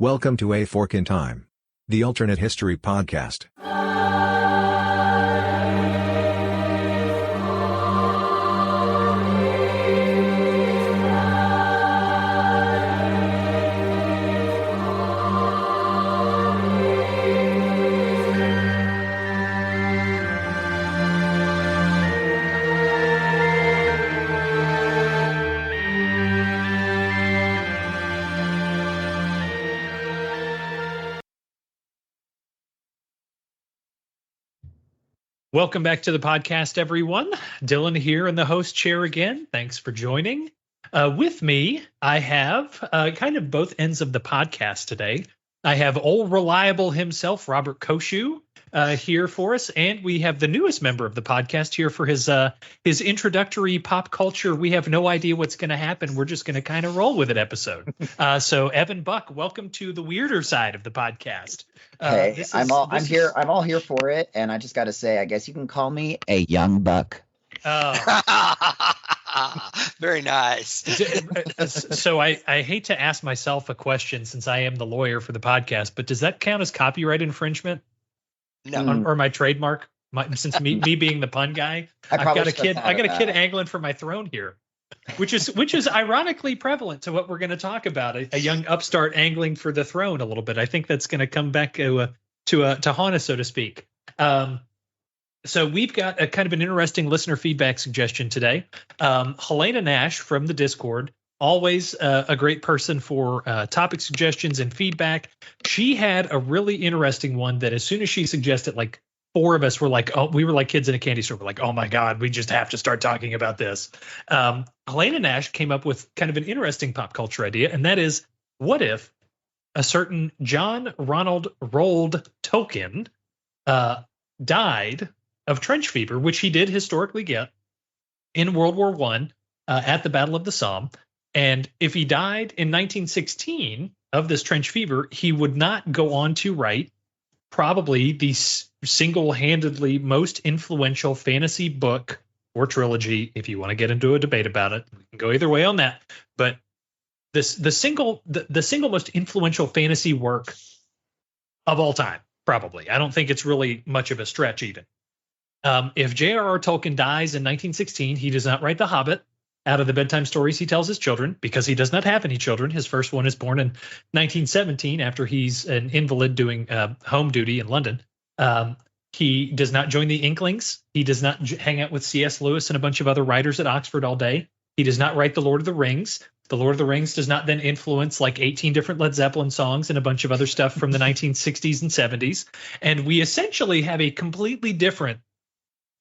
Welcome to A Fork in Time, the alternate history podcast. Welcome back to the podcast, everyone. Dylan here in the host chair again. Thanks for joining. With me, I have kind of both ends of the podcast today. I have old reliable himself, Robert Koshu, here for us, and we have the newest member of the podcast here for his introductory pop culture. We have no idea what's going to happen. We're just going to kind of roll with it episode. So, Evan Buck, welcome to the weirder side of the podcast. Hey, I'm all here for it, and I just got to say, I guess you can call me a young buck. Very nice. So I hate to ask myself a question since I am the lawyer for the podcast, but does that count as copyright infringement? No. Or my trademark? Since me being the pun guy, I got a kid angling for my throne here, which is ironically prevalent to what we're going to talk about. A young upstart angling for the throne a little bit. I think that's going to come back to haunt us, so to speak. So we've got a kind of an interesting listener feedback suggestion today. Helena Nash from the Discord, always a great person for topic suggestions and feedback. She had a really interesting one that as soon as she suggested, like four of us were like, oh, we were like kids in a candy store. We're like, oh my God, we just have to start talking about this. Helena Nash came up with kind of an interesting pop culture idea, and that is, what if a certain John Ronald Roald Tolkien died of trench fever, which he did historically get in World War I at the Battle of the Somme. And if he died in 1916 of this trench fever, he would not go on to write probably the single-handedly most influential fantasy book or trilogy. If you want to get into a debate about it, we can go either way on that. But the single most influential fantasy work of all time, probably. I don't think it's really much of a stretch even. If JRR Tolkien dies in 1916, he does not write The Hobbit out of the bedtime stories he tells his children, because he does not have any children. His first one is born in 1917 after he's an invalid doing home duty in London. He does not join the Inklings. He does not hang out with C.S. Lewis and a bunch of other writers at Oxford all day. He does not write The Lord of the Rings. The Lord of the Rings does not then influence like 18 different Led Zeppelin songs and a bunch of other stuff from the 1960s and 70s. And we essentially have a completely different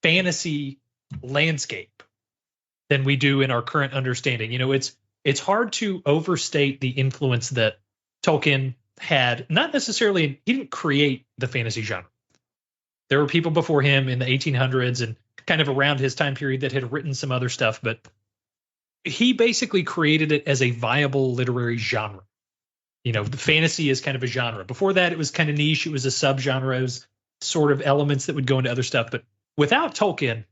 fantasy landscape than we do in our current understanding. You know, it's hard to overstate the influence that Tolkien had. Not necessarily, he didn't create the fantasy genre. There were people before him in the 1800s and kind of around his time period that had written some other stuff, but he basically created it as a viable literary genre. You know, the fantasy is kind of a genre. Before that, it was kind of niche. It was a subgenre. It was sort of elements that would go into other stuff. But without Tolkien,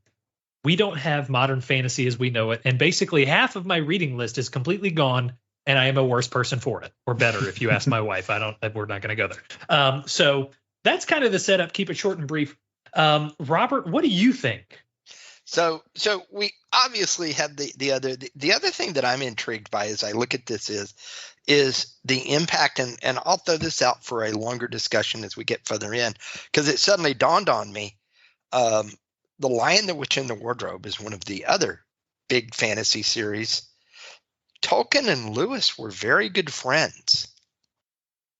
we don't have modern fantasy as we know it. And basically half of my reading list is completely gone, and I am a worse person for it, or better if you ask my wife. We're not going to go there. So that's kind of the setup. Keep it short and brief. Robert, what do you think? So we obviously have the other thing that I'm intrigued by as I look at this is the impact, and I'll throw this out for a longer discussion as we get further in, because it suddenly dawned on me. The Lion, the Witch, and the Wardrobe is one of the other big fantasy series. Tolkien and Lewis were very good friends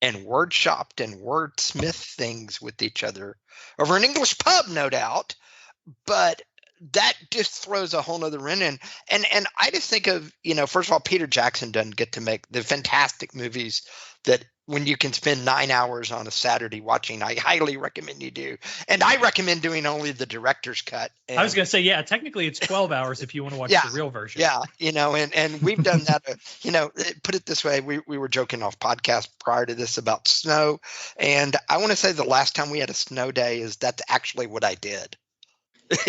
and word-shopped and wordsmithed things with each other over an English pub, no doubt. But that just throws a whole nother wrench in. And I just think of, first of all, Peter Jackson doesn't get to make the fantastic movies that when you can spend 9 hours on a Saturday watching, I highly recommend you do. And I recommend doing only the director's cut. And I was going to say, yeah, technically it's 12 hours if you want to watch the real version. Yeah, and we've done that. Put it this way, we were joking off podcast prior to this about snow. And I want to say the last time we had a snow day that's actually what I did.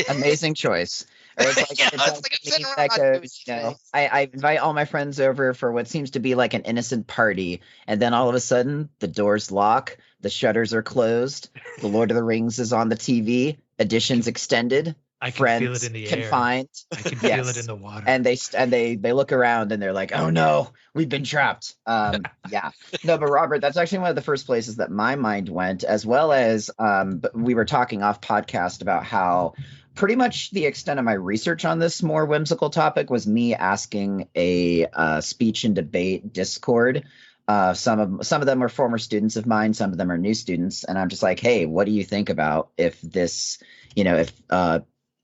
Amazing choice. Or it's like, Yeah, it's it's like like I'm me sitting around that doing goes, things. I invite all my friends over for what seems to be like an innocent party, and then all of a sudden the doors lock, the shutters are closed, the Lord of the Rings is on the TV, editions extended, I can feel it friends in the air. confined. I can feel it in the water. And they look around and they're like, oh no, we've been trapped. Yeah. No, but Robert, that's actually one of the first places that my mind went, as well as but we were talking off podcast about how pretty much the extent of my research on this more whimsical topic was me asking a speech and debate Discord. Some of them are former students of mine, some of them are new students, and I'm just like, hey, what do you think about if this, if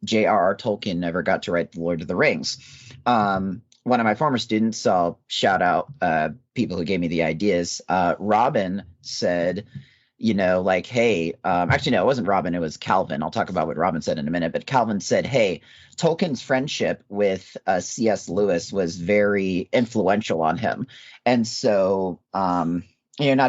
JRR Tolkien never got to write The Lord of the Rings? One of my former students, so I'll shout out people who gave me the ideas. Robin said, like, hey, actually, no, it wasn't Robin. It was Calvin. I'll talk about what Robin said in a minute. But Calvin said, hey, Tolkien's friendship with C.S. Lewis was very influential on him. And so, not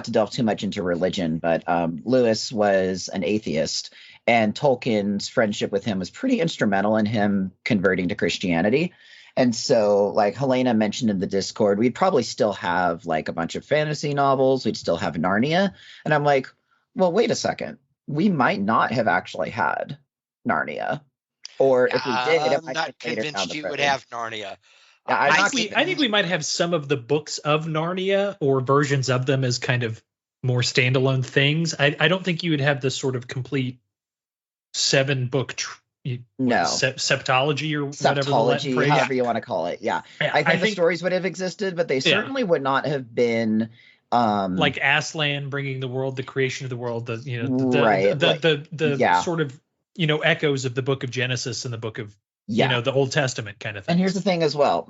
to delve too much into religion, but Lewis was an atheist. And Tolkien's friendship with him was pretty instrumental in him converting to Christianity. And so, like Helena mentioned in the Discord, we'd probably still have like a bunch of fantasy novels. We'd still have Narnia. And I'm like, well, wait a second. We might not have actually had Narnia. Or if we did, I'm not convinced you would have Narnia. Yeah, I think we might have some of the books of Narnia or versions of them as kind of more standalone things. I don't think you would have the sort of complete 7-book septology or whatever the Latin phrase. However you want to call it. Yeah. I think the stories would have existed, but they certainly would not have been like Aslan bringing the creation of the world, the sort of echoes of the book of Genesis and the book of the Old Testament kind of thing. And here's the thing as well.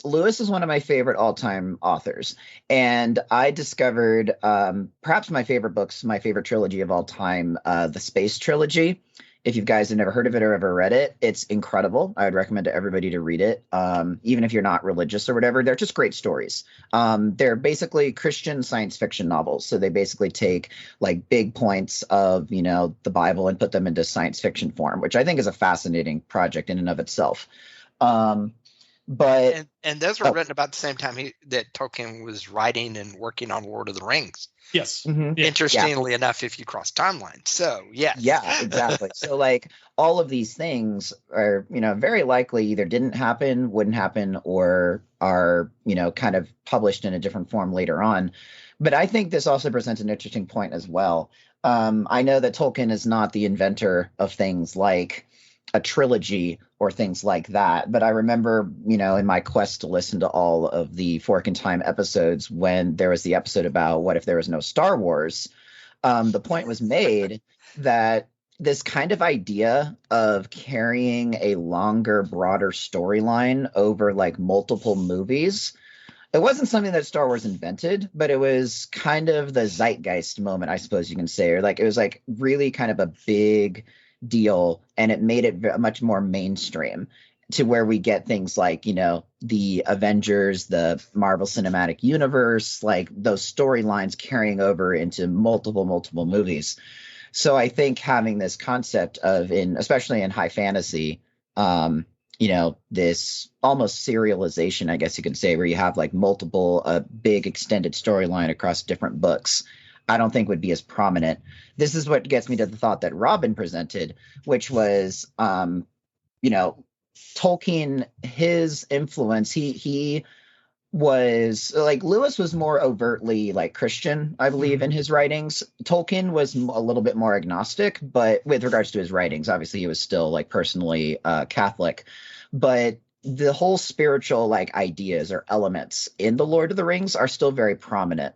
Lewis is one of my favorite all-time authors. And I discovered perhaps my favorite books, my favorite trilogy of all time, the Space Trilogy. If you guys have never heard of it or ever read it, it's incredible. I would recommend to everybody to read it, even if you're not religious or whatever. They're just great stories. They're basically Christian science fiction novels. So they basically take like big points of, the Bible and put them into science fiction form, which I think is a fascinating project in and of itself. But and those were written about the same time that Tolkien was writing and working on Lord of the Rings. Yes. Mm-hmm. Interestingly enough, if you cross timelines. So, yes. Yeah, exactly. So, like, all of these things are, very likely either didn't happen, wouldn't happen, or are, kind of published in a different form later on. But I think this also presents an interesting point as well. I know that Tolkien is not the inventor of things like a trilogy or things like that. But I remember, in my quest to listen to all of the Fork in Time episodes, when there was the episode about what if there was no Star Wars, the point was made that this kind of idea of carrying a longer, broader storyline over like multiple movies, it wasn't something that Star Wars invented, but it was kind of the zeitgeist moment, I suppose you can say, or like it was like really kind of a big deal, and it made it much more mainstream to where we get things like the Avengers, the Marvel Cinematic Universe, like those storylines carrying over into multiple movies. So I think having this concept of, especially in high fantasy, this almost serialization, I guess you could say, where you have like multiple big extended storyline across different books, I don't think would be as prominent. This is what gets me to the thought that Robin presented, which was, Tolkien, his influence, he was like, Lewis was more overtly like Christian, I believe, in his writings. Tolkien was a little bit more agnostic, but with regards to his writings, obviously he was still like personally Catholic. But the whole spiritual like ideas or elements in the Lord of the Rings are still very prominent.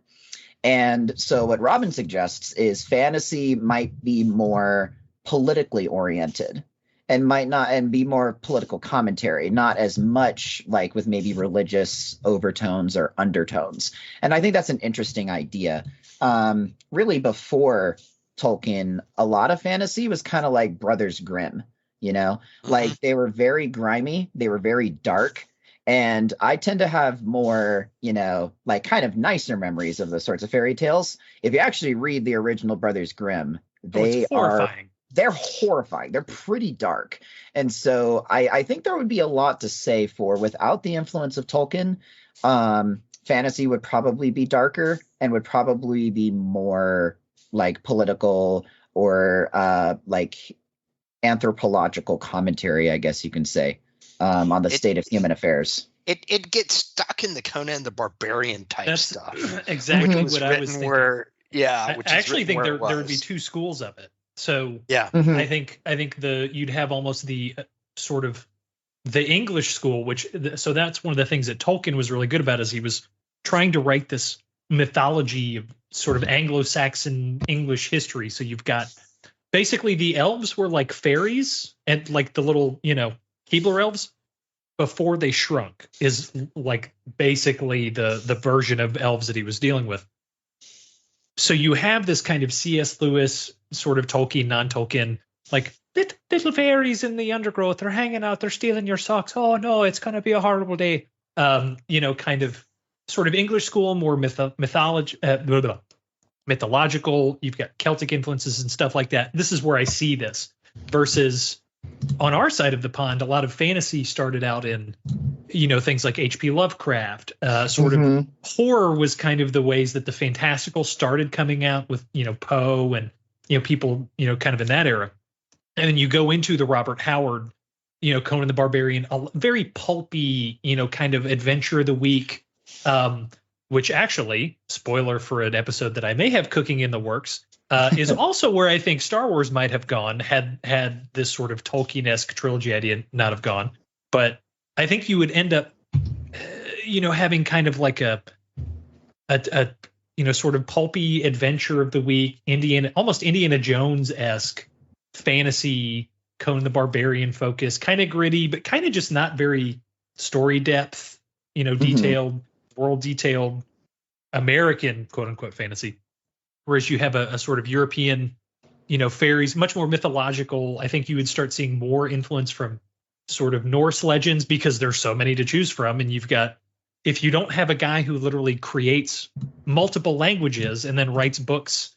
And so what Robin suggests is fantasy might be more politically oriented and might not, and be more political commentary, not as much like with maybe religious overtones or undertones. And I think that's an interesting idea. Really before Tolkien, a lot of fantasy was kind of like Brothers Grimm, like they were very grimy, they were very dark. And I tend to have more, like kind of nicer memories of those sorts of fairy tales. If you actually read the original Brothers Grimm, they are they're horrifying. They're pretty dark. And so I think there would be a lot to say for without the influence of Tolkien, fantasy would probably be darker and would probably be more like political or like anthropological commentary, I guess you can say, on the state of human affairs. It gets stuck in the Conan the Barbarian type stuff. Exactly what I was thinking. I actually think there would be two schools of it. So yeah, I think you'd have almost the sort of the English school, so that's one of the things that Tolkien was really good about, is he was trying to write this mythology of sort of Anglo-Saxon English history. So you've got basically the elves were like fairies, and like the little, Keebler elves before they shrunk is like basically the version of elves that he was dealing with. So you have this kind of C.S. Lewis sort of Tolkien, non-Tolkien, like little fairies in the undergrowth. They're hanging out. They're stealing your socks. Oh no, it's going to be a horrible day. Kind of sort of English school, more mythological. You've got Celtic influences and stuff like that. This is where I see this versus on our side of the pond, a lot of fantasy started out in, things like H.P. Lovecraft. Sort of horror was kind of the ways that the fantastical started coming out with, Poe and, people, kind of in that era. And then you go into the Robert Howard, Conan the Barbarian, a very pulpy, kind of adventure of the week, which actually, spoiler for an episode that I may have cooking in the works, is also where I think Star Wars might have gone had this sort of Tolkien-esque trilogy idea not have gone. But I think you would end up, having kind of like a sort of pulpy adventure of the week, almost Indiana Jones-esque fantasy, Conan the Barbarian focus, kind of gritty, but kind of just not very story depth, detailed, world detailed American quote unquote fantasy. Whereas you have a sort of European, fairies, much more mythological. I think you would start seeing more influence from sort of Norse legends because there's so many to choose from. And you've got, if you don't have a guy who literally creates multiple languages and then writes books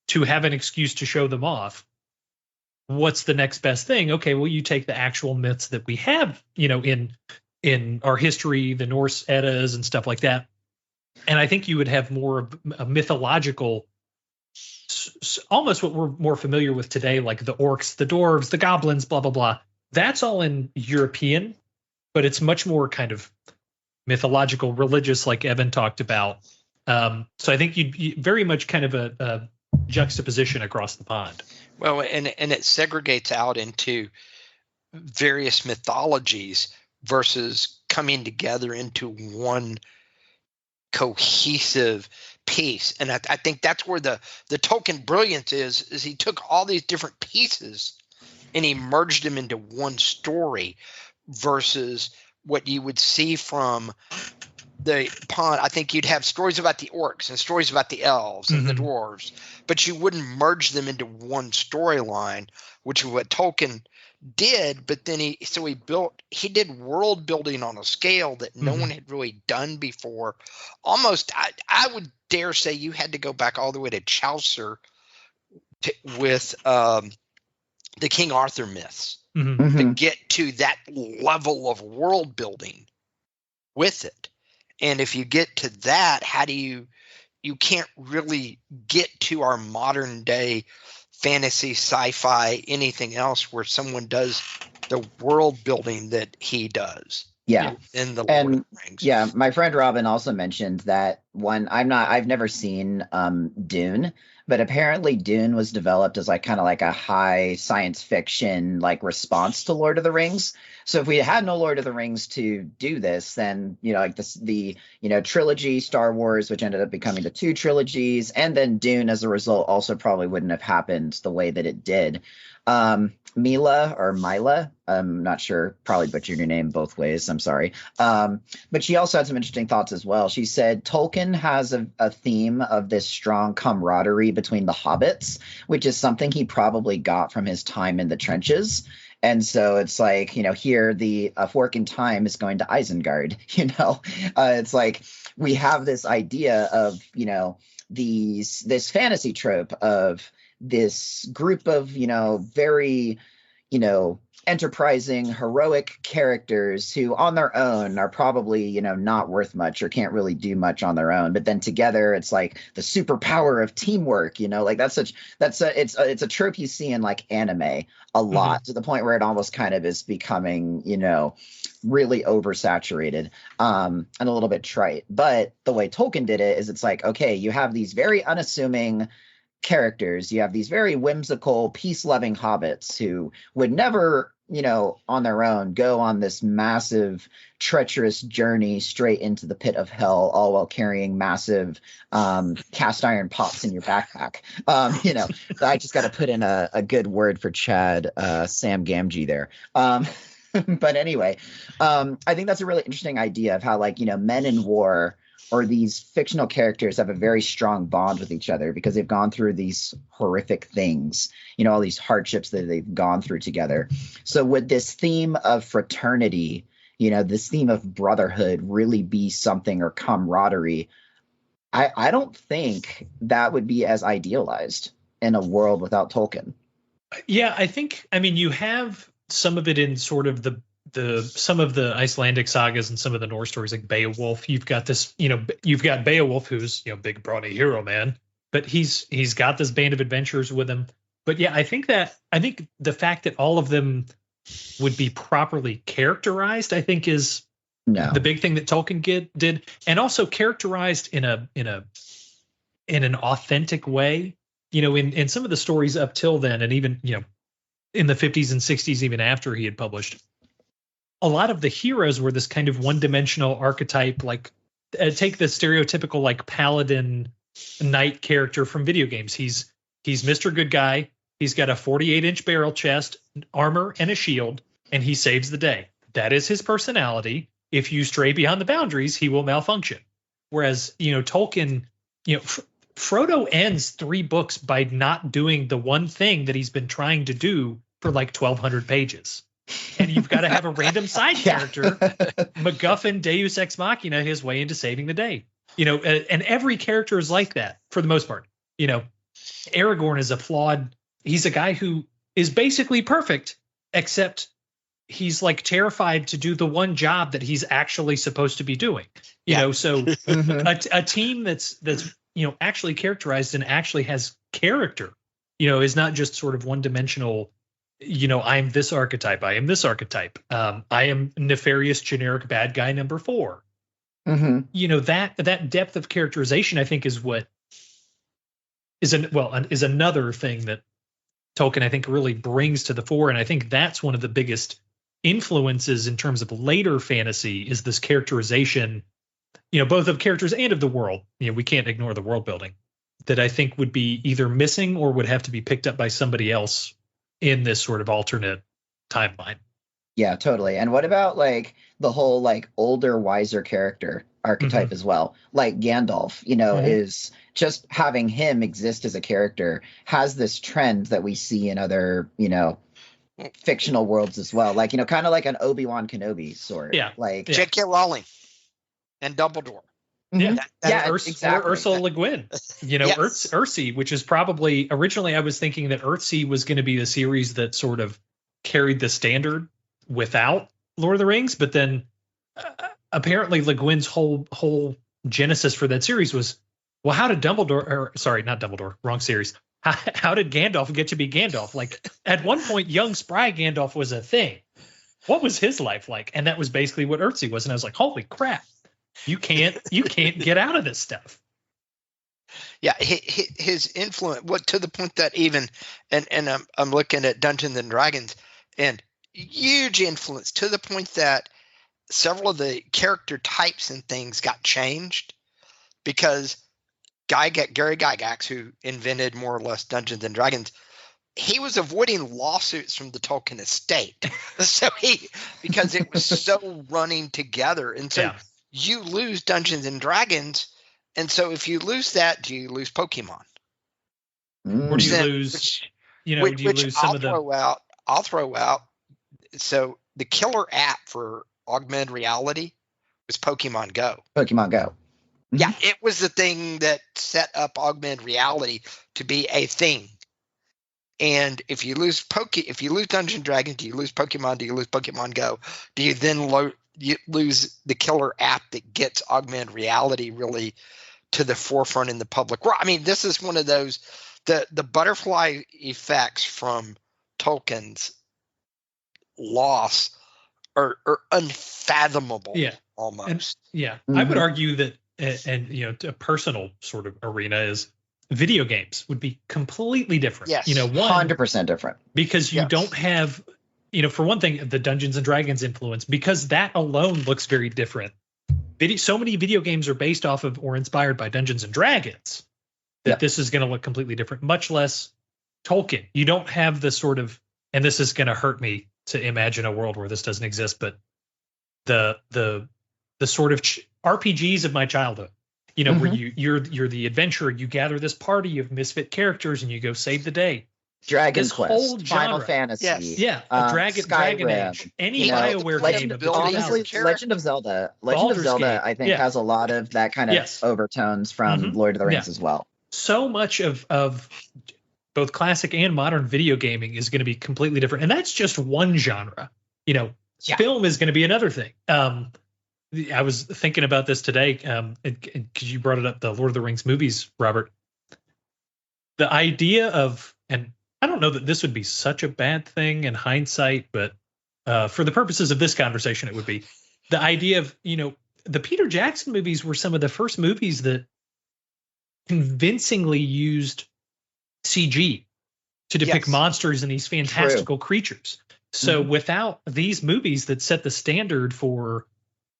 to have an excuse to show them off, what's the next best thing? Okay, well, you take the actual myths that we have, in our history, the Norse Eddas and stuff like that. And I think you would have more of a mythological, almost what we're more familiar with today, like the orcs, the dwarves, the goblins, blah, blah, blah. That's all in European, but it's much more kind of mythological, religious, like Evan talked about. So I think you'd very much kind of a juxtaposition across the pond. Well, and it segregates out into various mythologies versus coming together into one cohesive piece. And I think that's where the Tolkien brilliance is he took all these different pieces and he merged them into one story versus what you would see from the pond. I think you'd have stories about the orcs and stories about the elves and the dwarves, but you wouldn't merge them into one storyline, which is what Tolkien did. But then he did world building on a scale that no one had really done before. Almost, I would dare say you had to go back all the way to Chaucer with the King Arthur myths to get to that level of world building with it. And if you get to that, how do you can't really get to our modern day fantasy, sci-fi, anything else where someone does the world building that he does. Yeah. In the Lord of the Rings. Yeah, my friend Robin also mentioned that I've never seen Dune, but apparently Dune was developed as kind of a high science fiction response to Lord of the Rings. So if we had no Lord of the Rings to do this, then the trilogy Star Wars, which ended up becoming the two trilogies, and then Dune as a result also probably wouldn't have happened the way that it did. Mila, I'm not sure, probably butchered your name both ways, I'm sorry. But she also had some interesting thoughts as well. She said Tolkien has a theme of this strong camaraderie between the hobbits, which is something he probably got from his time in the trenches. And so it's here the fork in time is going to Isengard, it's we have this idea of, this fantasy trope of this group of, very, enterprising, heroic characters who on their own are probably, not worth much or can't really do much on their own. But then together it's like the superpower of teamwork, like it's a trope you see in like anime a lot, to the point where it almost kind of is becoming, really oversaturated and a little bit trite. But the way Tolkien did it is it's like, okay, you have these very unassuming characters, you have these very whimsical, peace-loving hobbits who would never, on their own go on this massive, treacherous journey straight into the pit of hell, all while carrying massive cast iron pots in your backpack. I just got to put in a good word for Chad, Sam Gamgee there. But anyway, I think that's a really interesting idea of how, like, men in war or these fictional characters have a very strong bond with each other because they've gone through these horrific things, all these hardships that they've gone through together. So would this theme of fraternity, this theme of brotherhood really be something, or camaraderie? I don't think that would be as idealized in a world without Tolkien. Yeah, you have some of it in sort of some of the Icelandic sagas and some of the Norse stories, like Beowulf. You've got this, you've got Beowulf, who's, big brawny hero man, but he's got this band of adventurers with him. But yeah, I think the fact that all of them would be properly characterized, I think, is the big thing that Tolkien did, and also characterized in an authentic way. In some of the stories up till then, and even in the 50s and 60s, even after he had published, a lot of the heroes were this kind of one-dimensional archetype, like take the stereotypical like paladin knight character from video games. He's Mr. Good Guy. He's got a 48-inch barrel chest, armor, and a shield, and he saves the day. That is his personality. If you stray beyond the boundaries, he will malfunction. Whereas, Tolkien, Frodo ends 3 books by not doing the one thing that he's been trying to do for like 1,200 pages. And you've got to have a random side character, MacGuffin, Deus Ex Machina, his way into saving the day. And every character is like that for the most part. Aragorn is a flawed. He's a guy who is basically perfect, except he's like terrified to do the one job that he's actually supposed to be doing. So a team that's actually characterized and actually has character, is not just sort of one dimensional. I'm this archetype. I am this archetype. I am nefarious, generic bad guy number 4. That depth of characterization, I think, is what is another thing that Tolkien, I think, really brings to the fore. And I think that's one of the biggest influences in terms of later fantasy, is this characterization, both of characters and of the world. We can't ignore the world building, that I think would be either missing or would have to be picked up by somebody else in this sort of alternate timeline. Yeah, totally. And what about like the whole like older, wiser character archetype as well? Like Gandalf, is just having him exist as a character has this trend that we see in other, fictional worlds as well. Like, kind of like an Obi-Wan Kenobi sort. Yeah. Like J.K. Rowling and Dumbledore. Yeah, exactly. Ursula Le Guin, Yes. Earthsea, which is probably originally I was thinking that Earthsea was going to be the series that sort of carried the standard without Lord of the Rings, but then apparently Le Guin's whole genesis for that series was, well, how did not Dumbledore, wrong series. How did Gandalf get to be Gandalf? Like at one point, young spry Gandalf was a thing. What was his life like? And that was basically what Earthsea was. And I was like, holy crap. You can't get out of this stuff. Yeah, his influence, to the point that even, and I'm looking at Dungeons and Dragons, and huge influence to the point that several of the character types and things got changed because Gary Gygax, who invented more or less Dungeons and Dragons, he was avoiding lawsuits from the Tolkien estate. So because it was so running together, and so. Yeah. You lose Dungeons and Dragons, and so if you lose that, do you lose Pokemon? Or do you lose? Do you lose some of the? I'll throw out. So the killer app for augmented reality was Pokemon Go. Pokemon Go. Yeah, it was the thing that set up augmented reality to be a thing. And if you lose Dungeons and Dragons, do you lose Pokemon? Do you lose Pokemon Go? Do you then you lose the killer app that gets augmented reality really to the forefront in the public world? I mean, this is one of those, the butterfly effects from Tolkien's loss are unfathomable. Yeah, almost. I would argue that, and a personal sort of arena is video games would be completely different. Yes, 100% different, because you don't have, for one thing, the Dungeons and Dragons influence, because that alone looks very different. So many video games are based off of or inspired by Dungeons and Dragons that this is going to look completely different. Much less Tolkien. You don't have the sort of, and this is going to hurt me to imagine a world where this doesn't exist, but the sort of RPGs of my childhood, where you're the adventurer, you gather this party, you have misfit characters, and you go save the day. Dragon Quest, Final Fantasy, Dragon Age, any BioWare game. Honestly, Legend of Zelda, I think has a lot of that kind of overtones from Lord of the Rings as well. So much of both classic and modern video gaming is going to be completely different, and that's just one genre. Film is going to be another thing. I was thinking about this today because you brought it up, the Lord of the Rings movies, Robert. The idea of, and I don't know that this would be such a bad thing in hindsight, but for the purposes of this conversation, it would be the idea of, the Peter Jackson movies were some of the first movies that convincingly used CG to depict monsters and these fantastical creatures. So without these movies that set the standard for,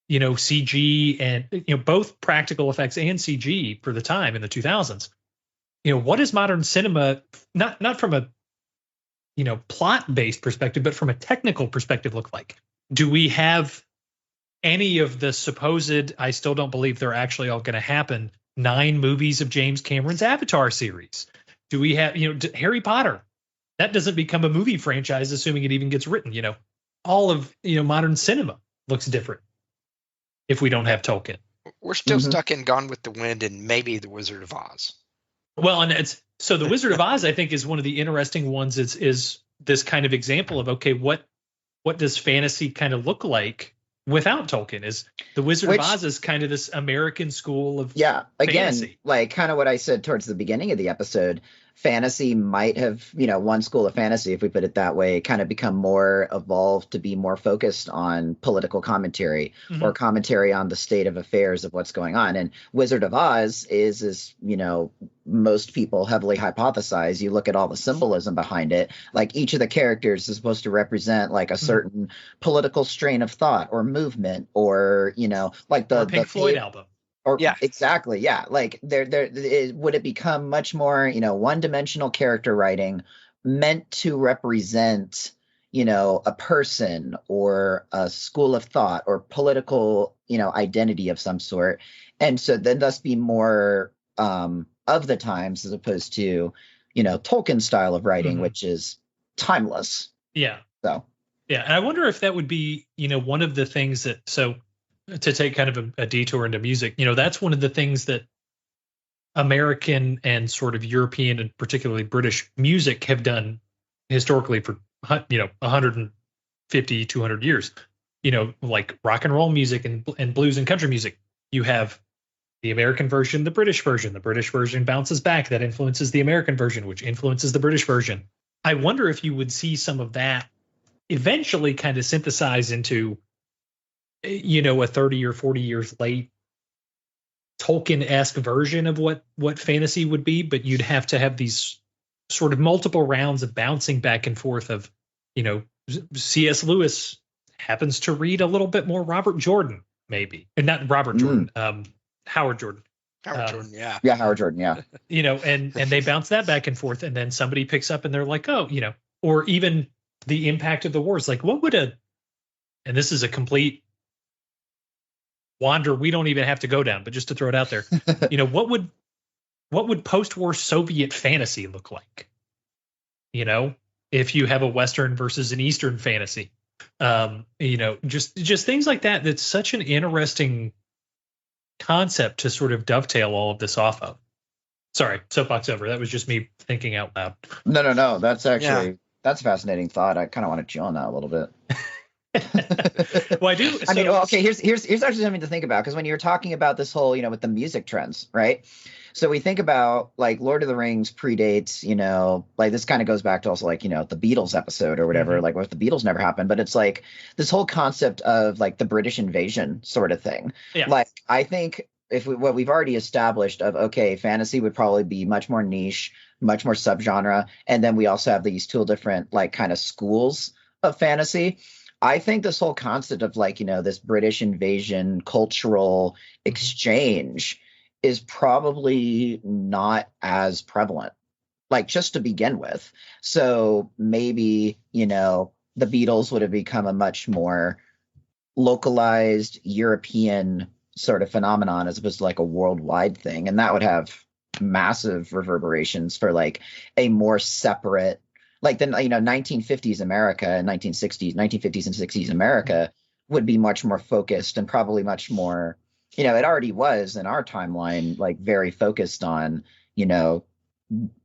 CG and, both practical effects and CG for the time in the 2000s, what does modern cinema, not from a, plot-based perspective, but from a technical perspective look like? Do we have any of the supposed, I still don't believe they're actually all going to happen, 9 movies of James Cameron's Avatar series? Do we have, Harry Potter? That doesn't become a movie franchise, assuming it even gets written. All of, modern cinema looks different if we don't have Tolkien. We're still stuck in Gone with the Wind and maybe The Wizard of Oz. Well, and so The Wizard of Oz, I think, is one of the interesting ones. Is this kind of example of, okay, what does fantasy kind of look like without Tolkien? Is The Wizard of Oz is kind of this American school of fantasy. Like kind of what I said towards the beginning of the episode. Fantasy might have, one school of fantasy, if we put it that way, kind of become more evolved to be more focused on political commentary or commentary on the state of affairs of what's going on. And Wizard of Oz is most people heavily hypothesize. You look at all the symbolism behind it, like each of the characters is supposed to represent like a certain political strain of thought or movement, or, like the Pink Floyd album. Or exactly. Yeah. Like would it become much more, one-dimensional character writing meant to represent, a person or a school of thought or political, identity of some sort. And so then thus be more of the times as opposed to, Tolkien style of writing, which is timeless. Yeah. So. Yeah. And I wonder if that would be, one of the things that, to take kind of a detour into music, that's one of the things that American and sort of European and particularly British music have done historically for, 150, 200 years, like rock and roll music and blues and country music. You have the American version, the British version bounces back. That influences the American version, which influences the British version. I wonder if you would see some of that eventually kind of synthesize into, a 30 or 40 years late Tolkien-esque version of what fantasy would be, but you'd have to have these sort of multiple rounds of bouncing back and forth of, C.S. Lewis happens to read a little bit more Robert Jordan, maybe. And not Robert Jordan, Howard Jordan. Howard Jordan, yeah. Yeah, Howard Jordan, yeah. And they bounce that back and forth, and then somebody picks up and they're like, oh, or even the impact of the wars. Like, what would and this is a complete wander we don't even have to go down, but just to throw it out there, what would post-war Soviet fantasy look like? If you have a Western versus an Eastern fantasy, just things like that. That's such an interesting concept to sort of dovetail all of this off of. Sorry, soapbox over. That was just me thinking out loud. No. That's actually that's a fascinating thought. I kind of want to chew on that a little bit. Well, I do. I mean, well, okay. Here's actually something to think about, because when you're talking about this whole, with the music trends, right? So we think about like Lord of the Rings predates, like this kind of goes back to also like, the Beatles episode or whatever, like what if the Beatles never happened, but it's like this whole concept of like the British invasion sort of thing. Yeah. Like, I think what we've already established of, okay, fantasy would probably be much more niche, much more subgenre. And then we also have these two different like kind of schools of fantasy. I think this whole concept of like, this British invasion cultural exchange is probably not as prevalent, like just to begin with. So maybe, the Beatles would have become a much more localized European sort of phenomenon as opposed to like a worldwide thing. And that would have massive reverberations for like a more separate, like then 1950s America and 1950s and 60s America would be much more focused and probably much more, it already was in our timeline, like very focused on,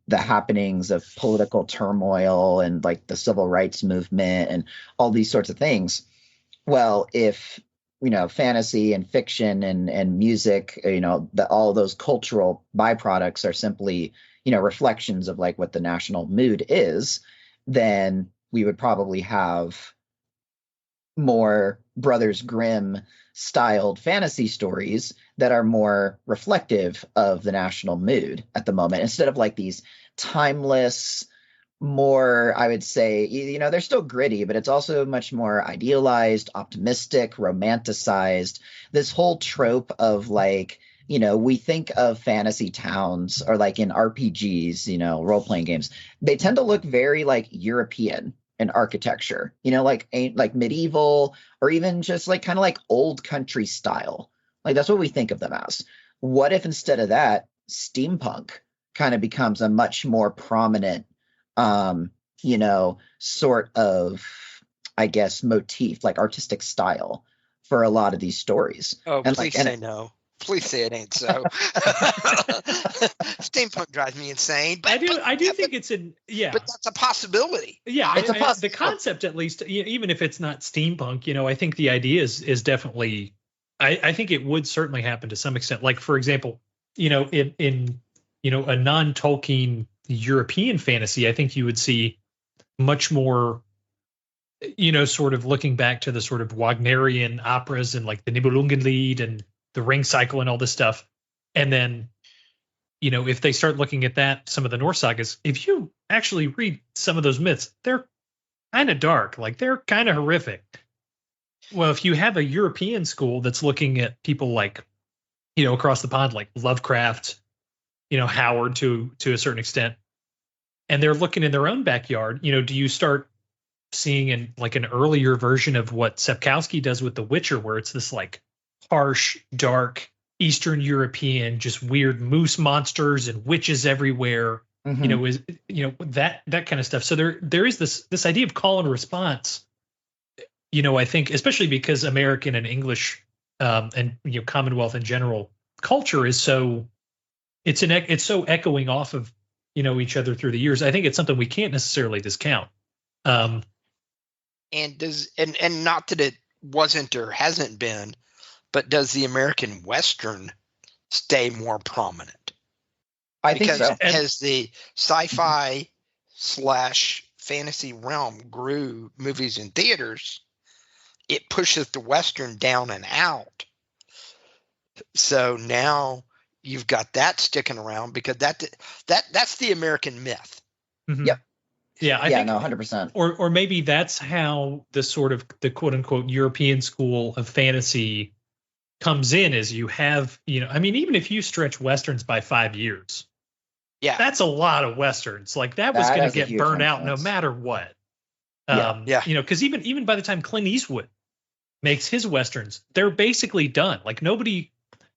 the happenings of political turmoil and like the civil rights movement and all these sorts of things. Well, if, fantasy and fiction and music, all those cultural byproducts are simply, reflections of like what the national mood is, then we would probably have more Brothers Grimm styled fantasy stories that are more reflective of the national mood at the moment, instead of like these timeless, more, I would say, they're still gritty, but it's also much more idealized, optimistic, romanticized. This whole trope of like, we think of fantasy towns or like in RPGs, role-playing games, they tend to look very like European in architecture, like medieval or even just like kind of like old country style. Like that's what we think of them as. What if instead of that, steampunk kind of becomes a much more prominent sort of, I guess, motif, like artistic style for a lot of these stories. Oh, and please say no. Please say it ain't so. Steampunk drives me insane. But I do think it's But that's a possibility. Yeah, it's the concept, at least, even if it's not steampunk, I think the idea is definitely. I think it would certainly happen to some extent. Like, for example, in a non-Tolkien European fantasy, I think you would see much more, sort of looking back to the sort of Wagnerian operas and like the Nibelungenlied and the Ring Cycle and all this stuff. And then, if they start looking at that, some of the Norse sagas, if you actually read some of those myths, they're kind of dark, like they're kind of horrific. Well, if you have a European school that's looking at people like, across the pond, like Lovecraft, Howard to a certain extent, and they're looking in their own backyard, do you start seeing an earlier version of what Sapkowski does with The Witcher, where it's this like harsh, dark, Eastern European, just weird moose monsters and witches everywhere, that kind of stuff. So there is this idea of call and response, I think, especially because American and English and Commonwealth in general culture is so it's so echoing off of each other through the years. I think it's something we can't necessarily discount. And not that it wasn't or hasn't been, but does the American Western stay more prominent? I think so. As the sci-fi / fantasy realm grew movies in theaters, it pushes the Western down and out. So now you've got that sticking around because that's the American myth. Mm-hmm. Yep. Yeah, I think 100%. Or maybe that's how the sort of the quote unquote European school of fantasy comes in, is you have, even if you stretch Westerns by 5 years, that's a lot of Westerns. Like that was going to get burned out no matter what. Because even by the time Clint Eastwood makes his Westerns, they're basically done. Like nobody,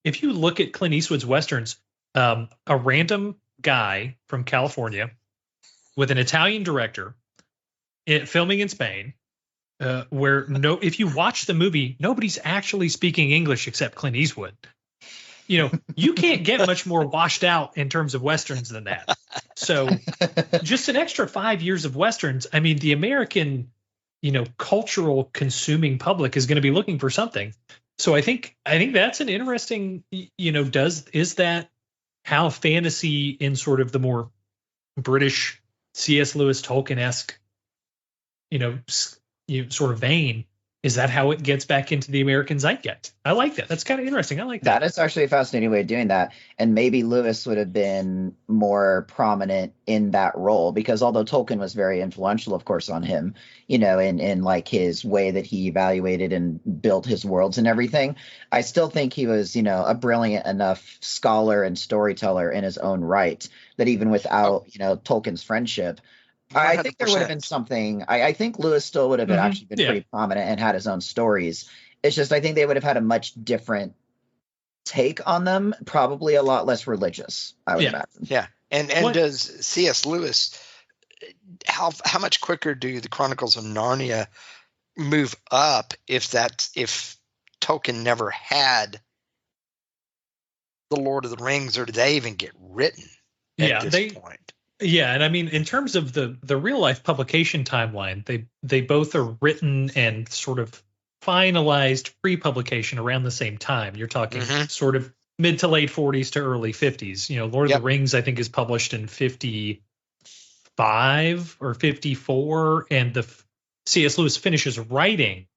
if you look at Clint Eastwood's Westerns, a random guy from California with an Italian director filming in Spain, if you watch the movie, nobody's actually speaking English except Clint Eastwood. you can't get much more washed out in terms of Westerns than that. So just an extra 5 years of Westerns. I mean, the American, cultural consuming public is going to be looking for something. So I think that's an interesting, is that how fantasy in sort of the more British C.S. Lewis Tolkien-esque, sort of vein, is that how it gets back into the American zeitgeist? I like that. That's kind of interesting. I like that. That is actually a fascinating way of doing that. And maybe Lewis would have been more prominent in that role, because although Tolkien was very influential, of course, on him, in like his way that he evaluated and built his worlds and everything, I still think he was, a brilliant enough scholar and storyteller in his own right that even without, Tolkien's friendship, 100%. I think there would have been something. I think Lewis still would have actually been pretty prominent and had his own stories. It's just I think they would have had a much different take on them, probably a lot less religious, I would imagine. Yeah. And does C.S. Lewis, how much quicker do the Chronicles of Narnia move up if Tolkien never had the Lord of the Rings, or do they even get written at this point? Yeah, and I mean, in terms of the real life publication timeline, they both are written and sort of finalized pre-publication around the same time. You're talking sort of mid to late 40s to early 50s. Lord of the Rings, I think, is published in 55 or 54, and the C.S. Lewis finishes writing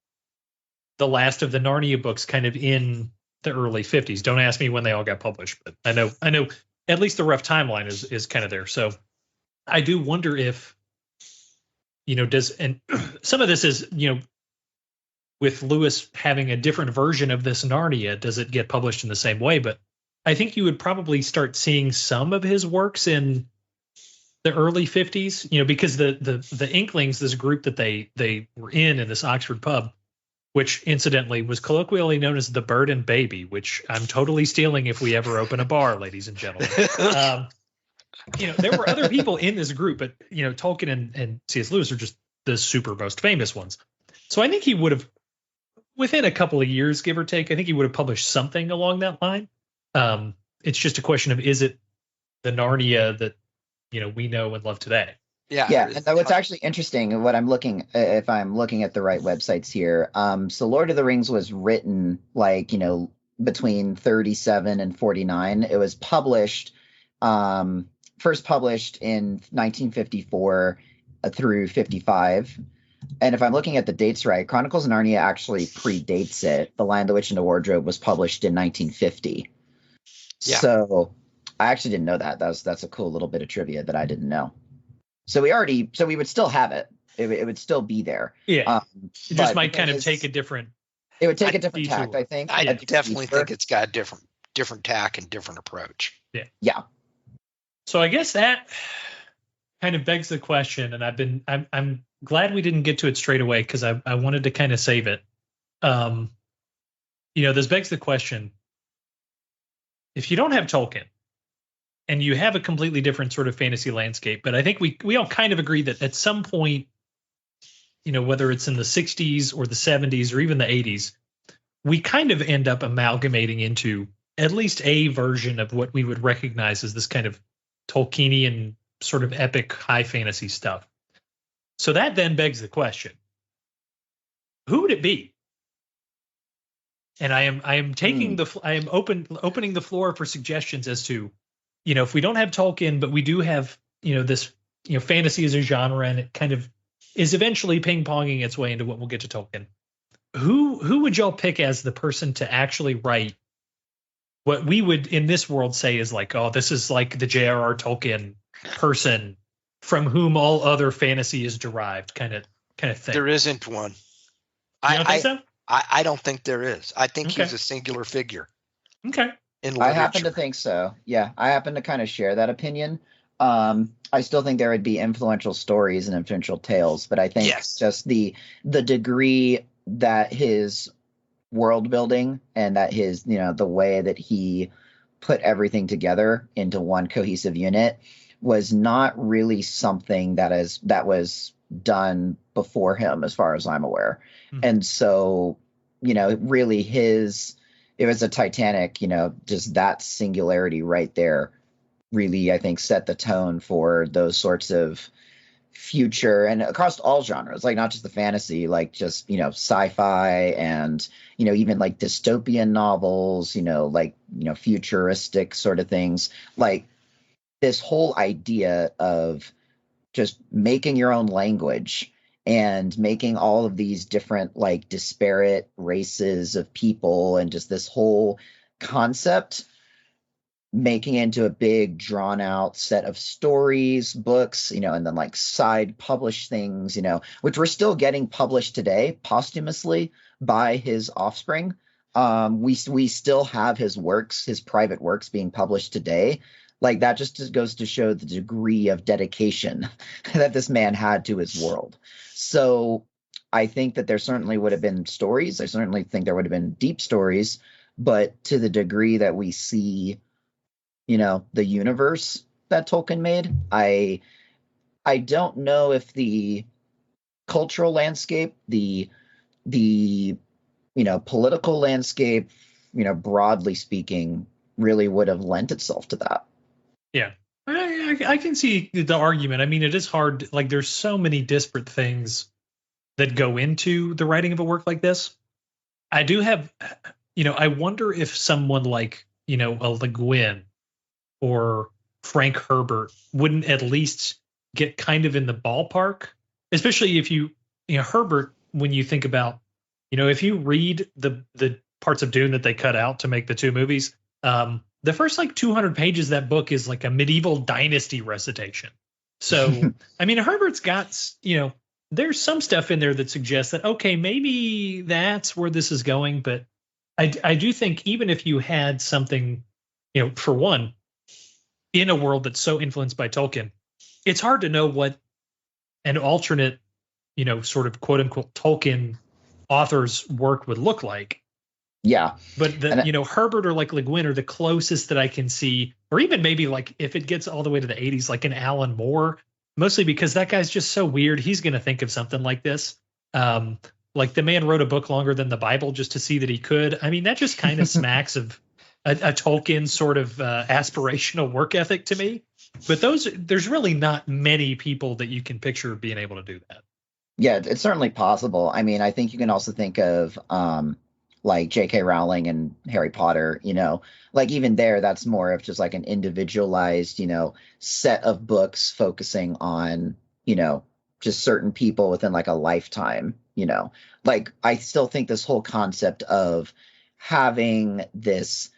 the last of the Narnia books kind of in the early 50s. Don't ask me when they all got published, but I know at least the rough timeline is kind of there. So I do wonder if, and some of this is, with Lewis having a different version of this Narnia, does it get published in the same way? But I think you would probably start seeing some of his works in the early 50s, because the Inklings, this group that they were in this Oxford pub, which incidentally was colloquially known as the Bird and Baby, which I'm totally stealing if we ever open a bar, ladies and gentlemen. There were other people in this group, but Tolkien and C.S. Lewis are just the super most famous ones. So I think he would have, within a couple of years, give or take, I think he would have published something along that line. It's just a question of, is it the Narnia that we know and love today? Yeah. And what's actually interesting, what I'm looking, if I'm looking at the right websites here, so Lord of the Rings was written between 37 and 49. It was published, first published in 1954 through 55. And if I'm looking at the dates right, Chronicles of Narnia actually predates it. The Lion, the Witch, and the Wardrobe was published in 1950. Yeah. So I actually didn't know that. That's a cool little bit of trivia that I didn't know. So we would still have it. It would still be there. Yeah. It just might kind of take a different. It would take a different tack, I think. I definitely think it's got a different tack and different approach. Yeah. Yeah. So I guess that kind of begs the question, and I'm glad we didn't get to it straight away, because I wanted to kind of save it. This begs the question: if you don't have Tolkien, and you have a completely different sort of fantasy landscape, but I think we all kind of agree that at some point, whether it's in the 60s or the 70s or even the 80s, we kind of end up amalgamating into at least a version of what we would recognize as this kind of Tolkienian sort of epic high fantasy stuff. So that then begs the question: who would it be? And I am taking I am opening the floor for suggestions as to, if we don't have Tolkien, but we do have, this, fantasy as a genre, and it kind of is eventually ping-ponging its way into what we'll get to Tolkien. Who would y'all pick as the person to actually write what we would in this world say is like, oh, this is like the JRR Tolkien person from whom all other fantasy is derived, kind of thing? There isn't one. You don't think so? I don't think there is. I think he's a singular figure. Okay. I happen to think so. Yeah, I happen to kind of share that opinion. I still think there would be influential stories and influential tales, but I think just the degree that his world building and that his, the way that he put everything together into one cohesive unit was not really something that was done before him, as far as I'm aware. Mm-hmm. And so, really his it was a Titanic, just that singularity right there really, I think, set the tone for those sorts of future and across all genres, like not just the fantasy, like just, sci-fi and, even like dystopian novels, futuristic sort of things. Like this whole idea of just making your own language and making all of these different like disparate races of people and just this whole concept, making it into a big drawn out set of stories, books, and then like side published things, which we're still getting published today posthumously by his offspring. We still have his works, his private works being published today. Like that just goes to show the degree of dedication that this man had to his world. So I think that there certainly would have been stories. I certainly think there would have been deep stories, but to the degree that we see, the universe that Tolkien made, I don't know if the cultural landscape, the political landscape, broadly speaking, really would have lent itself to that. Yeah, I can see the argument. I mean, it is hard. Like, there's so many disparate things that go into the writing of a work like this. I do have, I wonder if someone like, a Le Guin or Frank Herbert wouldn't at least get kind of in the ballpark, especially if Herbert, when you think about, if you read the parts of Dune that they cut out to make the two movies, the first like 200 pages of that book is like a medieval dynasty recitation. So, I mean, Herbert's got, there's some stuff in there that suggests that, okay, maybe that's where this is going. But I do think even if you had something, for one, in a world that's so influenced by Tolkien, it's hard to know what an alternate, sort of quote unquote Tolkien author's work would look like. Yeah. But Herbert or like Le Guin are the closest that I can see, or even maybe like if it gets all the way to the 80s, like an Alan Moore, mostly because that guy's just so weird. He's going to think of something like this. Like the man wrote a book longer than the Bible just to see that he could. I mean, that just kind of smacks of a Tolkien sort of aspirational work ethic to me. But there's really not many people that you can picture being able to do that. Yeah, it's certainly possible. I mean, I think you can also think of like J.K. Rowling and Harry Potter, like even there, that's more of just like an individualized, set of books focusing on, just certain people within like a lifetime, like I still think this whole concept of having this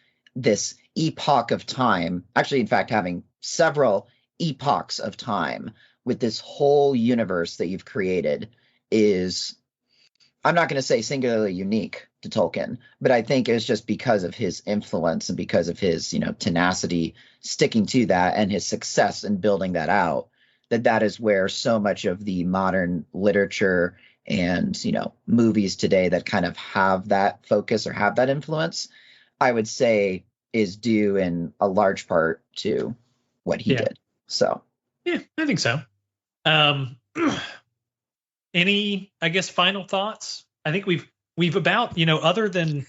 epoch of time, actually, in fact, having several epochs of time with this whole universe that you've created is, I'm not going to say singularly unique to Tolkien, but I think it's just because of his influence and because of his, tenacity sticking to that and his success in building that out, that is where so much of the modern literature and, movies today that kind of have that focus or have that influence, I would say is due in a large part to what he did. So, yeah, I think so. Any, I guess, final thoughts? I think we've about, other than,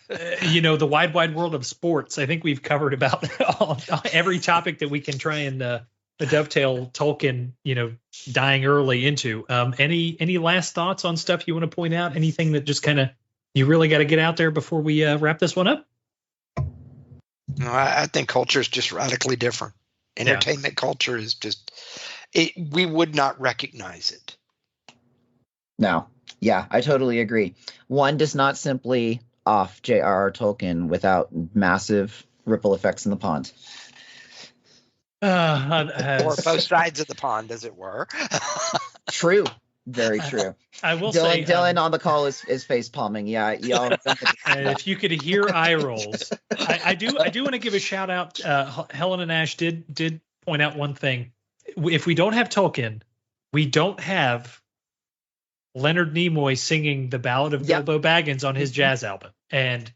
the wide world of sports, I think we've covered about every topic that we can try and dovetail Tolkien, dying early into. Any last thoughts on stuff you want to point out? Anything that just kind of you really got to get out there before we wrap this one up? No, I think culture is just radically different. Entertainment culture is just, we would not recognize it. No. Yeah, I totally agree. One does not simply off JRR Tolkien without massive ripple effects in the pond. Or both sides of the pond, as it were. True. Very true. I will say, say, Dylan on the call is face palming. Yeah, y'all. If you could hear eye rolls, I do want to give a shout out. Helen and Ash did point out one thing. If we don't have Tolkien, we don't have Leonard Nimoy singing the Ballad of Bilbo Baggins on his jazz album, and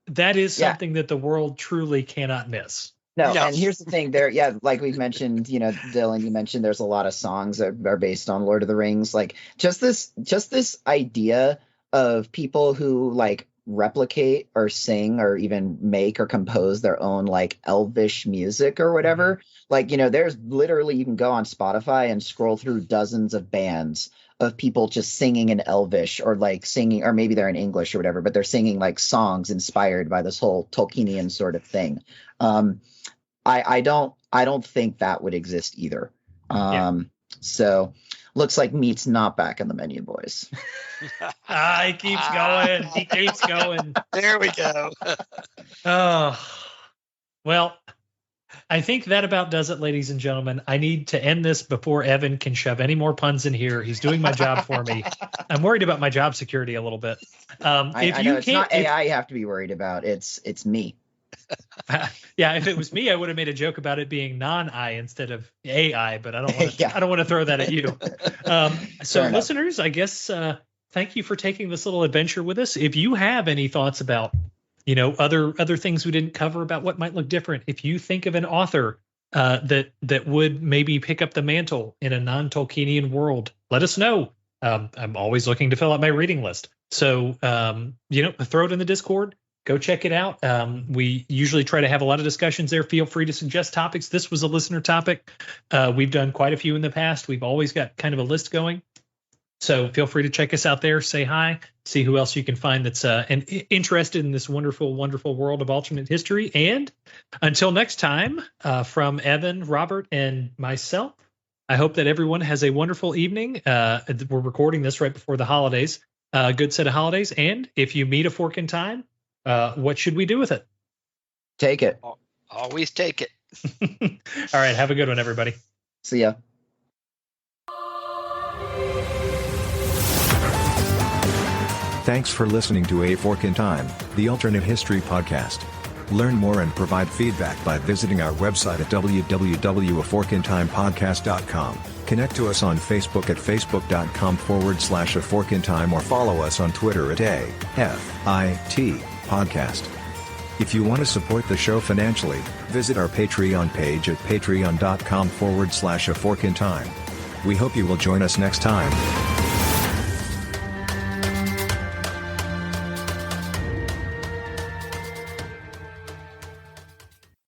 that is something that the world truly cannot miss. No, and here's the thing there. Yeah, like we've mentioned, Dylan, you mentioned there's a lot of songs that are based on Lord of the Rings. Like just this idea of people who like replicate or sing or even make or compose their own like elvish music or whatever. Like, there's literally, you can go on Spotify and scroll through dozens of bands of people just singing in elvish or like singing, or maybe they're in English or whatever, but they're singing like songs inspired by this whole Tolkienian sort of thing. I don't think that would exist either. So looks like meat's not back in the menu, boys. He keeps going. He keeps going. There we go. Oh, well, I think that about does it, ladies and gentlemen. I need to end this before Evan can shove any more puns in here. He's doing my job for me. I'm worried about my job security a little bit. I know it's not AI you have to be worried about. It's me. Yeah, if it was me, I would have made a joke about it being non-I instead of AI, but I don't want to. I don't want to throw that at you. So, listeners, I guess thank you for taking this little adventure with us. If you have any thoughts about, other things we didn't cover about what might look different, if you think of an author that would maybe pick up the mantle in a non-Tolkienian world, let us know. I'm always looking to fill out my reading list. So, throw it in the Discord. Go check it out. We usually try to have a lot of discussions there. Feel free to suggest topics. This was a listener topic. We've done quite a few in the past. We've always got kind of a list going. So feel free to check us out there. Say hi. See who else you can find that's interested in this wonderful, wonderful world of alternate history. And until next time, from Evan, Robert, and myself, I hope that everyone has a wonderful evening. We're recording this right before the holidays. Good set of holidays. And if you meet a fork in time, what should we do with it? Take it. Always take it. All right. Have a good one, everybody. See ya. Thanks for listening to A Fork in Time, the alternate history podcast. Learn more and provide feedback by visiting our website at www.aforkintimepodcast.com. Connect to us on Facebook at facebook.com/aforkintime or follow us on Twitter at AFIT Podcast. If you want to support the show financially, visit our Patreon page at patreon.com/aforkintime. We hope you will join us next time.